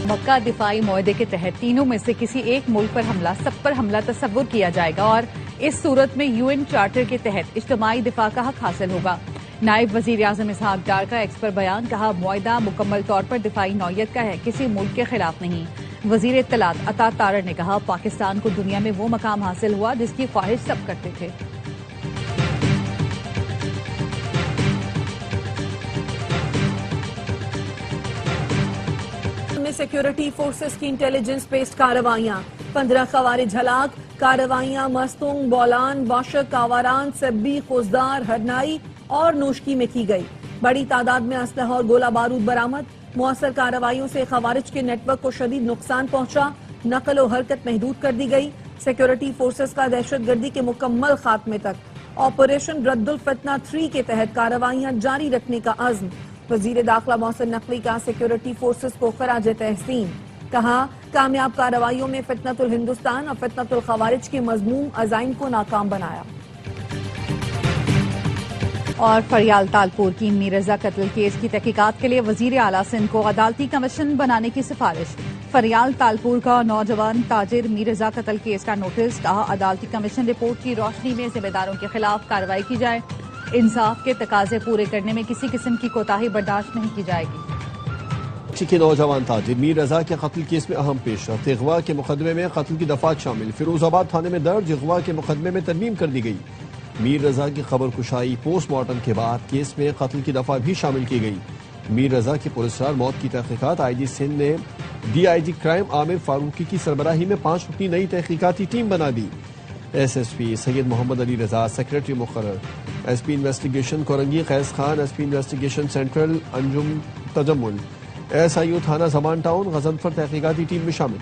मक्का दिफाई मुआहदे के तहत तीनों में से किसी एक मुल्क पर हमला सब पर हमला तस्वुर किया जाएगा और इस सूरत में यूएन चार्टर के तहत इज्तिमाई दिफा का हक हासिल होगा। नायब वजीर आजम इसहाक डार का एक्स पर बयान, कहा मुआहदा मुकम्मल तौर पर दिफाई नौयत का है, किसी मुल्क के खिलाफ नहीं। वजीर इत्तलात अता तारड़ ने कहा, पाकिस्तान को दुनिया में वो मकाम हासिल हुआ जिसकी ख्वाहिश सब करते थे। सिक्योरिटी फोर्सेस की इंटेलिजेंस बेस्ड कार्रवाइयां, 15 खवारिज हलाक। कार्रवाइयां मस्तूंग, बौलान, वाशक, कावारान, सब्बी, खुजदार, हरनाई और नूशकी में की गई। बड़ी तादाद में असलहा और गोला बारूद बरामद। मुअस्सर कार्रवाइयों से खवारिज के नेटवर्क को शदीद नुकसान पहुंचा। नकल और हरकत महदूद कर दी गई। सिक्योरिटी फोर्सेस का दहशतगर्दी के मुकम्मल खात्मे तक ऑपरेशन रद्दुल फितना 3 के तहत कार्रवाइयां जारी रखने का अज़्म। वजीर दाखिला मोहसिन नकवी का सिक्योरिटी फोर्सेस को खराज तहसीन, कहा कामयाब कार्रवाइयों में फितनतुल हिंदुस्तान और फितनतुल खवारिज के मजमूम अज़ाइम को नाकाम बनाया। और फरियाल तालपुर की मीर रजा कत्ल केस की तहकीकात के लिए वजीर आला सिंध को अदालती कमीशन बनाने की सिफारिश। फरियाल तालपुर का नौजवान ताजिर मीर रजा कत्ल केस का नोटिस, कहा अदालती कमीशन रिपोर्ट की रोशनी में जिम्मेदारों के खिलाफ कार्रवाई की जाए। इंसाफ के तकाजे पूरे करने में किसी किस्म की कोताही बर्दाश्त नहीं की जाएगी। के नौजवान ताजिर मीर रजा के कत्ल केस में अहम पेशरफ्त। अगवा के मुकदमे में कत्ल की दफात शामिल। फिरोजाबाद थाने में दर्ज अगवा के मुकदमे में तरमीम कर दी गई। मीर रजा की खबर कुशाई पोस्टमार्टम के बाद केस में कत्ल की दफा भी शामिल की गई। मीर रजा की पुरस्कार मौत की तहकीकात आईजी सिंध ने डीआईजी क्राइम आमिर फारूकी की सरबराही में 5 रुकनी नई तहकीकाती टीम बना दी। एसएसपी सैयद मोहम्मद अली रजा सेक्रेटरी मुकर्रर। SP investigation Korangi Qais Khan, SP investigation central Anjum Tajammul, SIO थाना जमान टाउन गजनफर तहकीकाती टीम में शामिल।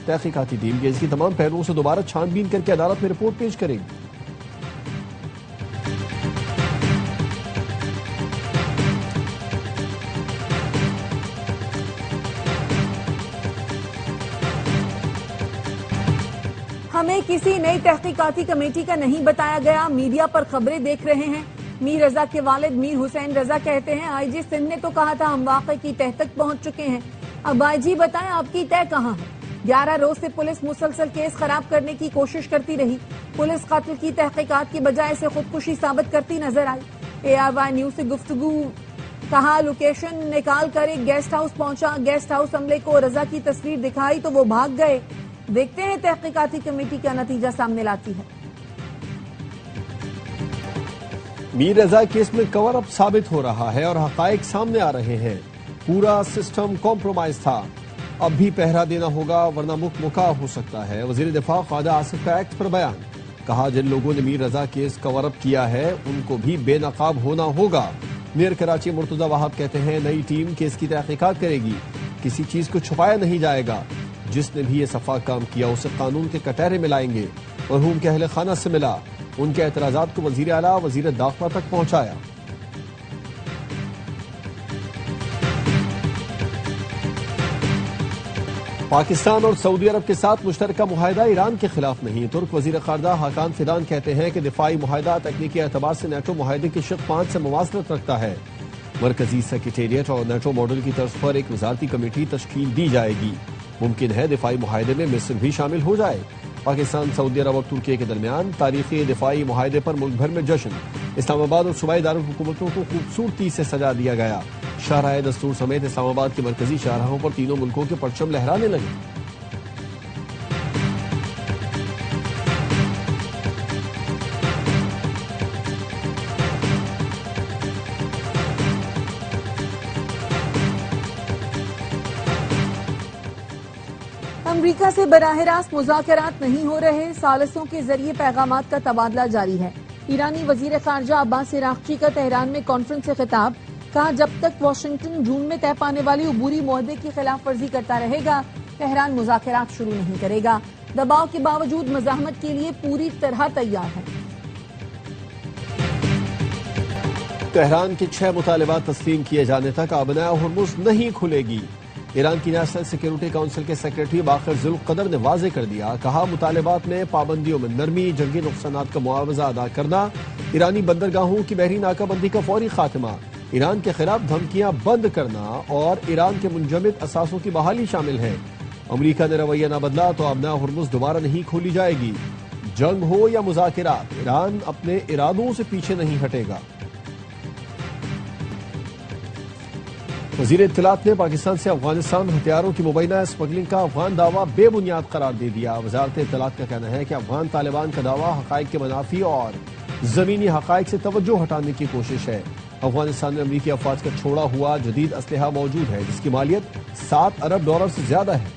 तहकीकाती टीम केस की तमाम पहलुओं से दोबारा छानबीन करके अदालत में रिपोर्ट पेश करेगी। हमें किसी नई तहकीकाती कमेटी का नहीं बताया गया, मीडिया पर खबरें देख रहे हैं। मीर रजा के वालिद मीर हुसैन रजा कहते हैं, आईजी सिंध ने तो कहा था हम वाक़े की तह तक पहुंच चुके हैं। अब आईजी बताएं आपकी तय कहां है। 11 रोज से पुलिस मुसलसल केस खराब करने की कोशिश करती रही। पुलिस कत्ल की तहकीकात की बजाय इसे खुदकुशी साबित करती नजर आई। ARY न्यूज से गुफ्तगू, कहा लोकेशन निकाल कर एक गेस्ट हाउस पहुंचा। गेस्ट हाउस अमले को रजा की तस्वीर दिखाई तो वो भाग गए। देखते हैं तहकीकाती कमेटी क्या नतीजा सामने लाती है। मीर रजा केस में कवर अप साबित हो रहा है और हकायक सामने आ रहे हैं। पूरा सिस्टम कॉम्प्रोमाइज था, अब भी पहरा देना होगा वरना मुका हो सकता है। वजीर दिफा ख्वाजा आसिफ का एक्ट पर बयान, कहा जिन लोगों ने मीर रजा केस कवर अप किया है उनको भी बेनकाब होना होगा। मेयर कराची मुर्तजा वहाब कहते हैं नई टीम केस की तहकीकात करेगी, किसी चीज को छुपाया नहीं जाएगा। जिसने भी ये सफा काम किया उसे कानून के कटहरे में लाएंगे। मरहूम के अहले खाना से मिला, उनके एतराजात को वजीर आला वजीर दाखिला तक पहुंचाया। पाकिस्तान और सऊदी अरब के साथ मुश्तरका मुआहदा ईरान के खिलाफ नहीं। तुर्क वजीर खारजा हाकान फिदान कहते हैं कि दिफाई मुआहदा तकनीकी एतबार से नेटो मुआहदे के शिक 5 से मुवासलत रखता है। मरकजी सेक्रेटेरिएट और नेटो मॉडल की तर्ज पर एक वजारती कमेटी तश्कील दी जाएगी। मुमकिन है दिफाई मुआहदे में मिस्र भी शामिल हो जाए। पाकिस्तान, सऊदी अरब और तुर्की के दरमियान तारीखी दिफाई मुआहदे पर मुल्क भर में जश्न। इस्लामाबाद और सूबाई दारुल हुकूमतों को खूबसूरती से सजा दिया गया। शाहराह दस्तूर समेत इस्लामाबाद की मरकजी शाहराहों पर तीनों मुल्कों के परचम लहराने लगे। अमरीका से बराह रास्त मुज़ाकरात नहीं हो रहे, सालसों के जरिए पैगामात का तबादला जारी है। ईरानी वजीर खारजा अब्बास इराक़ची का तेहरान में कॉन्फ्रेंस से खिताब, कहा जब तक वाशिंगटन जून में तय पाने वाली अबूरी मुआहदे की खिलाफ वर्जी करता रहेगा, तेहरान मुज़ाकरात शुरू नहीं करेगा। दबाव के बावजूद मज़ाहमत के लिए पूरी तरह तैयार है। तेहरान के 6 मुतालिबात तस्लीम किए जाने तक आबनाए हुर्मुज़ नहीं खुलेगी। ईरान की नेशनल सिक्योरिटी काउंसिल के सेक्रेटरी बाखिर जुल्क़दर ने वाजे कर दिया, कहा मुतालिबात में पाबंदियों में नरमी, जंगी नुकसानात का मुआवजा अदा करना, ईरानी बंदरगाहों की बहरी नाकाबंदी का फौरी खात्मा, ईरान के खिलाफ धमकियां बंद करना और ईरान के मुंजमद असासों की बहाली शामिल है। अमेरिका ने रवैया न बदला तो अब हुर्मुज़ दोबारा नहीं खोली जाएगी। जंग हो या मुज़ाकिरात, ईरान अपने इरादों से पीछे नहीं हटेगा। वज़ीर इत्तलात ने पाकिस्तान से अफगानिस्तान हथियारों की मुबैना स्मगलिंग का अफगान दावा बेबुनियाद करार दे दिया। वज़ारत इत्तलात का कहना है कि अफगान तालिबान का दावा हक़ाइक़ के मनाफी और ज़मीनी हक़ाइक़ से तवज्जो हटाने की कोशिश है। अफगानिस्तान में अमरीकी अफवाज का छोड़ा हुआ जदीद असलहा मौजूद है, जिसकी मालियत $7 अरब से ज्यादा है।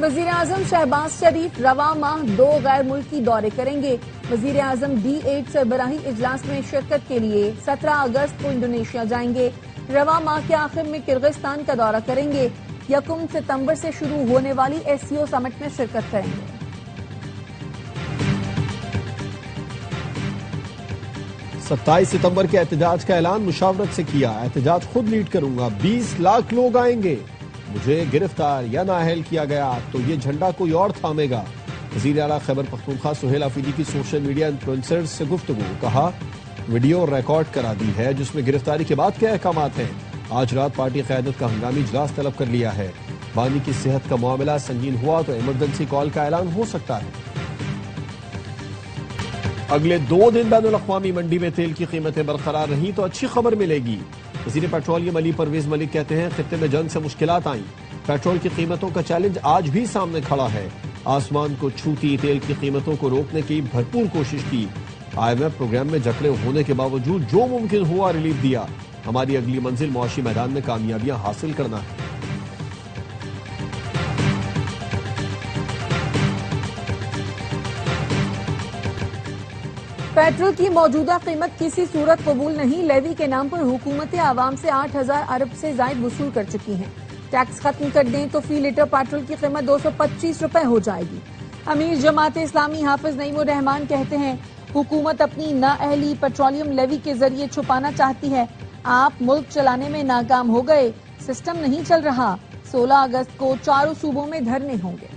वज़ीर आज़म शहबाज शरीफ रवा माह 2 गैर मुल्की दौरे करेंगे। वज़ीर आज़म D8 सरबराही इजलास में शिरकत के लिए 17 अगस्त को इंडोनेशिया जाएंगे। रवा माह के आखिर में किर्गिस्तान का दौरा करेंगे। 1 सितंबर से शुरू होने वाली SCO समिट में शिरकत करेंगे। 27 सितंबर के एहतजाज का ऐलान मुशावरत से किया। एहतजाज खुद लीड करूंगा, 20 लाख लोग आएंगे। मुझे गिरफ्तार या नाअहल किया गया तो ये झंडा कोई और थामेगा। वज़ीर आला खैबर पख्तूनख्वा सुहेल आफरीदी की सोशल मीडिया इन्फ्लुएंसर्स से गुफ्तगू, कहा वीडियो रिकॉर्ड करा दी है जिसमें गिरफ्तारी के बाद क्या अहकामात हैं। आज रात पार्टी क़यादत का हंगामी इजलास तलब कर लिया है। बानी की सेहत का मामला संगीन हुआ तो इमरजेंसी कॉल का ऐलान हो सकता है। अगले 2 दिन बैनुल-अक़वामी मंडी में तेल की कीमतें बरकरार रही तो अच्छी खबर मिलेगी। वज़ीर पेट्रोलियम अली परवेज मलिक कहते हैं खित्ते में जंग से मुश्किलात आई, पेट्रोल की कीमतों का चैलेंज आज भी सामने खड़ा है। आसमान को छूती तेल की कीमतों को रोकने की भरपूर कोशिश की। IMF प्रोग्राम में जकड़े होने के बावजूद जो मुमकिन हुआ रिलीफ दिया। हमारी अगली मंजिल मुआशी मैदान में कामयाबियां हासिल करना है। पेट्रोल की मौजूदा कीमत किसी सूरत कबूल नहीं। लेवी के नाम पर हुकूमतें आवाम से 8,000 अरब से जायद वसूल कर चुकी हैं। टैक्स खत्म कर दें तो फी लीटर पेट्रोल की कीमत 225 रुपए हो जाएगी। अमीर जमात इस्लामी हाफिज नईमुर रहमान कहते हैं हुकूमत अपनी नाअहली पेट्रोलियम लेवी के जरिए छुपाना चाहती है। आप मुल्क चलाने में नाकाम हो गए, सिस्टम नहीं चल रहा। 16 अगस्त को चारों सूबों में धरने होंगे।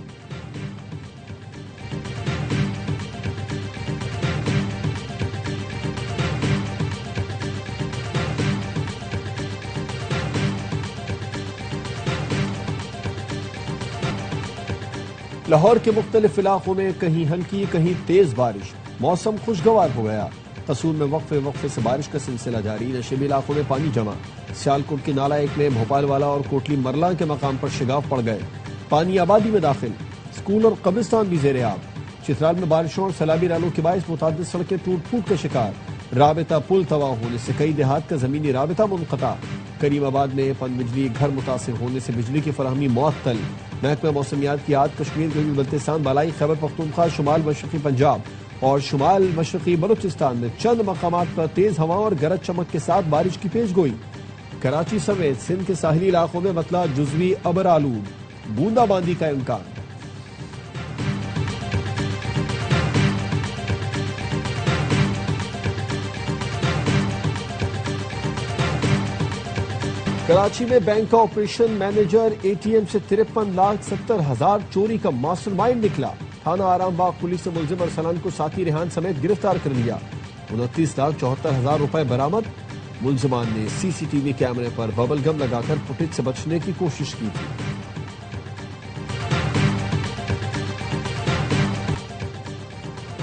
लाहौर के मुख्तलिफ इलाकों में कहीं हल्की कहीं तेज बारिश, मौसम खुशगवार हो गया। कसूर में वक्फे से बारिश का सिलसिला जारी। नशेबी इलाकों में पानी जमा। सियालकोट के नाला एक में भोपाल वाला और कोटली मरला के मकाम पर शिगाफ पड़ गए। पानी आबादी में दाखिल। स्कूल और कब्रिस्तान भी जेर आब। चित्राल में बारिशों और सैलाबी रैलों के बायस मुतादिद सड़कें टूट फूट के शिकार। राबिता पुल तबाह होने से कई देहात का जमीनी राबिता मुनक़ता। करीमाबाद में पनबिजली घर मुतासिर होने से बिजली की फराहमी मुअत्तल। महकमा मौसमियात की आद कश्मीर, गलगी बल्तिस्तान, बालाई खैबर पख्तूनख्वा, शुमाल मशरक़ी पंजाब और शुमाल मशरक़ी बलूचिस्तान में चंद मकामात पर तेज हवा और गरज चमक के साथ बारिश की पेशगोई। कराची समेत सिंध के साहिली इलाकों में मतला जुज़वी अबर आलूद, बूंदाबांदी का इम्कान। कराची में बैंक का ऑपरेशन मैनेजर ATM से 53,70,000 चोरी का मास्टरमाइंड निकला। थाना आरामबाग पुलिस ने मुलजिम अरसलान को साथी रेहान समेत गिरफ्तार कर लिया। 29,74,000 रुपए बरामद। मुलजिमान ने CCTV कैमरे पर बबल गम लगाकर फुटेज से बचने की कोशिश की थी।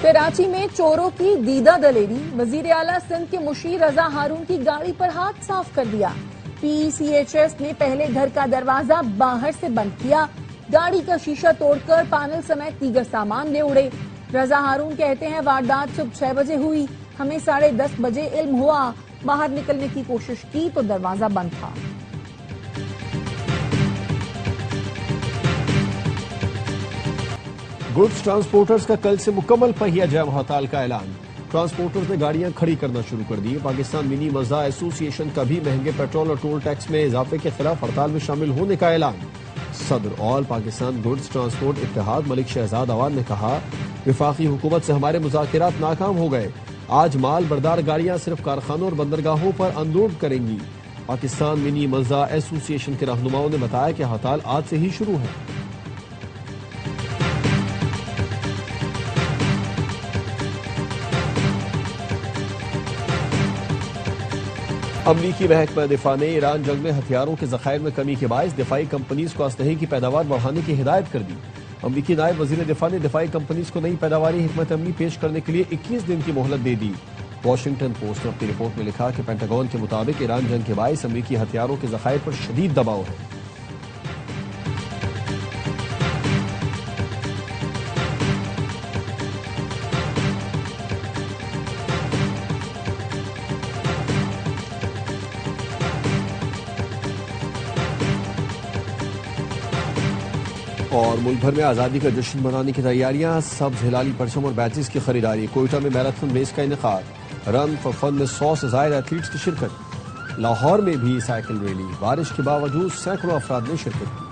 कराची में चोरों की दीदा दलेरी। वजीर आला सिंध के मुशीर रजा हारून की गाड़ी पर हाथ साफ कर दिया। PCHS ने पहले घर का दरवाजा बाहर से बंद किया। गाड़ी का शीशा तोड़कर पैनल समेत दीगर सामान ले उड़े। रजा हारून कहते हैं वारदात सुबह 6 बजे हुई। हमें 10:30 बजे इल्म हुआ। बाहर निकलने की कोशिश की तो दरवाजा बंद था। गुड्स ट्रांसपोर्टर्स का कल से मुकम्मल पहिया जैम हड़ताल का ऐलान। ट्रांसपोर्टर्स ने गाड़ियां खड़ी करना शुरू कर दी। पाकिस्तान मिनी मज़ा एसोसिएशन का भी महंगे पेट्रोल और टोल टैक्स में इजाफे के खिलाफ हड़ताल में शामिल होने का ऐलान। सदर ऑल पाकिस्तान गुड्स ट्रांसपोर्ट इत्तेहाद मलिक शहजाद अवान ने कहा विफाकी हुकूमत से हमारे मुज़ाकिरात नाकाम हो गए। आज माल बरदार गाड़ियां सिर्फ कारखानों और बंदरगाहों पर अनलोड करेंगी। पाकिस्तान मिनी मज़ा एसोसिएशन के रहनुमाओं ने बताया कि हड़ताल आज से ही शुरू है। अमरीकी महकमा दिफा ने ईरान जंग में हथियारों के जखायर में कमी के बायस दिफाई कंपनीज को असलहे की पैदावार बढ़ाने की हिदायत कर दी। अमरीकी नायब वजीर दिफा ने दिफाई कंपनीज को नई पैदावारी हिकमत अमली पेश करने के लिए 21 दिन की मोहलत दे दी। वॉशिंगटन पोस्ट ने अपनी रिपोर्ट में लिखा कि पेंटागन के मुताबिक ईरान जंग के बायस अमरीकी हथियारों के जखायर पर शदीद दबाव है। और मुल्क भर में आज़ादी का जश्न मनाने की तैयारियां, सब्ज हिलाली परचम और बैचेस की खरीदारी। कोयटा में मैराथन रेस का इनेकाद। रन फॉर फन में 100 से ज्यादा एथलीट्स की शिरकत। लाहौर में भी साइकिल रैली। बारिश के बावजूद सैकड़ों अफराद ने शिरकत की।